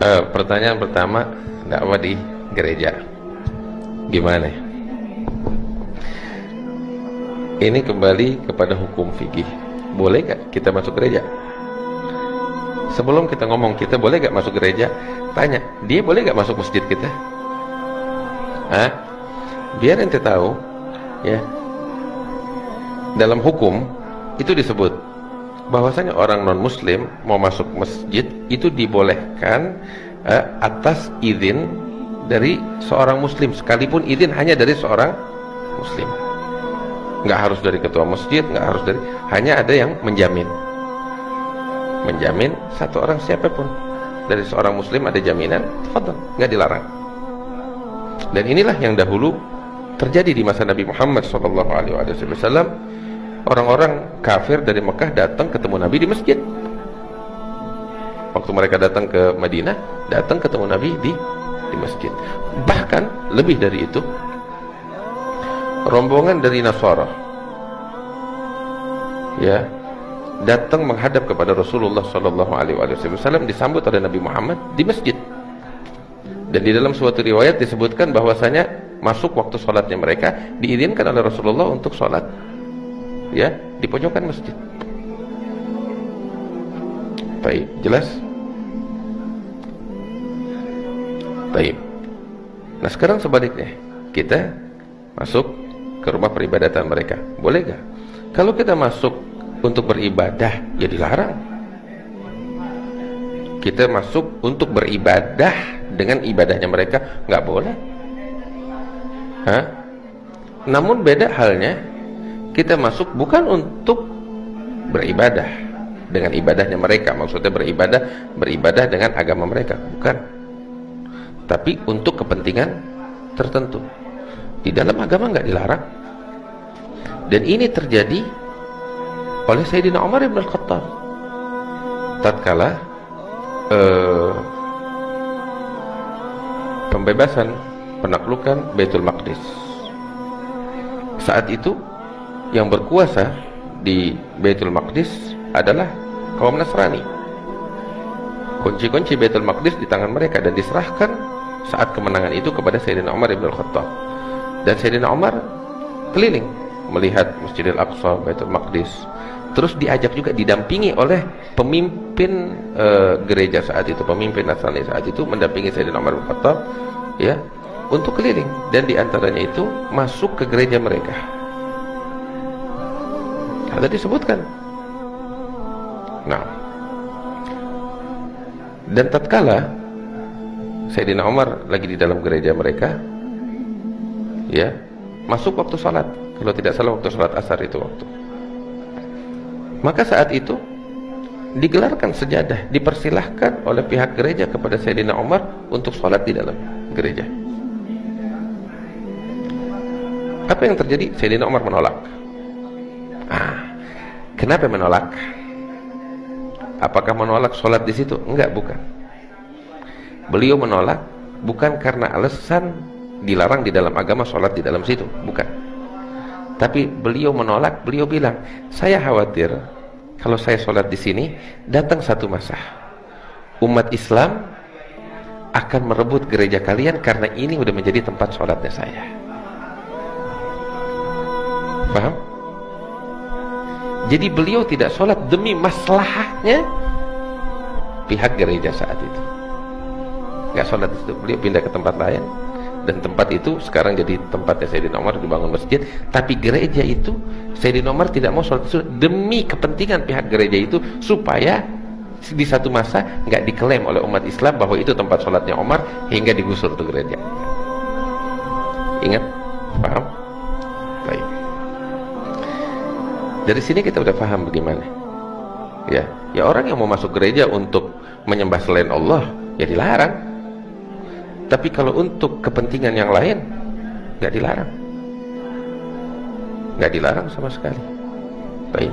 Pertanyaan pertama, dakwah di gereja gimana ya? Ini kembali kepada hukum fikih. Boleh gak kita masuk gereja? Sebelum kita ngomong kita boleh gak masuk gereja, tanya, dia boleh gak masuk masjid kita? Biar ente tahu ya, dalam hukum itu disebut bahwasanya orang non muslim mau masuk masjid itu dibolehkan atas izin dari seorang muslim, sekalipun izin hanya dari seorang muslim. Nggak harus dari ketua masjid, nggak harus dari, hanya ada yang menjamin satu orang siapapun dari seorang muslim ada jaminan, tafadhol, nggak dilarang. Dan inilah yang dahulu terjadi di masa Nabi Muhammad SAW. Orang-orang kafir dari Mekah datang ketemu Nabi di masjid. Waktu mereka datang ke Madinah, datang ketemu Nabi di masjid. Bahkan lebih dari itu, rombongan dari Nasara ya datang menghadap kepada Rasulullah SAW, disambut oleh Nabi Muhammad di masjid. Dan di dalam suatu riwayat disebutkan bahwasanya masuk waktu sholatnya mereka diizinkan oleh Rasulullah untuk sholat ya di pojokan masjid. Baik, jelas? Baik. Nah sekarang sebaliknya, kita masuk ke rumah peribadatan mereka, boleh gak? Kalau kita masuk untuk beribadah, ya dilarang. Kita masuk untuk beribadah dengan ibadahnya mereka, nggak boleh. Namun beda halnya, kita masuk bukan untuk beribadah dengan ibadahnya mereka, maksudnya beribadah dengan agama mereka, bukan. Tapi untuk kepentingan tertentu. Di dalam agama nggak dilarang. Dan ini terjadi oleh Sayyidina Umar ibn al-Khattab tatkala pembebasan penaklukan Baitul Maqdis. Saat itu yang berkuasa di Baitul Maqdis adalah kaum Nasrani. Kunci-kunci Baitul Maqdis di tangan mereka dan diserahkan saat kemenangan itu kepada Sayyidina Umar ibn al-Khattab. Dan Sayyidina Umar keliling melihat Masjidil Aqsa, Baitul Maqdis. Terus diajak juga, didampingi oleh pemimpin gereja saat itu, pemimpin Nasrani saat itu, mendampingi Sayyidina Umar bin Khattab ya untuk keliling, dan diantaranya itu masuk ke gereja mereka. Ada disebutkan. Nah, dan tatkala Sayyidina Umar lagi di dalam gereja mereka ya, masuk waktu sholat, kalau tidak salah waktu sholat asar itu waktu. Maka saat itu digelarkan sejadah, dipersilahkan oleh pihak gereja kepada Sayyidina Umar untuk sholat di dalam gereja. Apa yang terjadi? Sayyidina Umar menolak. Kenapa menolak? Apakah menolak sholat di situ? Enggak, bukan. Beliau menolak bukan karena alasan dilarang di dalam agama sholat di dalam situ, bukan. Tapi beliau menolak, beliau bilang, saya khawatir kalau saya sholat di sini, datang satu masa umat Islam akan merebut gereja kalian karena ini udah menjadi tempat sholatnya saya. Paham? Jadi beliau tidak sholat demi maslahahnya pihak gereja saat itu. Nggak sholat di situ, beliau pindah ke tempat lain. Dan tempat itu sekarang jadi tempatnya Sayyidina Umar, dibangun masjid. Tapi gereja itu Sayyidina Umar tidak mau sholat itu demi kepentingan pihak gereja itu, supaya di satu masa nggak diklaim oleh umat Islam bahwa itu tempat sholatnya Umar hingga digusur tuh gereja. Ingat? Paham? Baik. Dari sini kita udah paham bagaimana. Ya orang yang mau masuk gereja untuk menyembah selain Allah, ya dilarang. Tapi kalau untuk kepentingan yang lain, nggak dilarang sama sekali. Baik.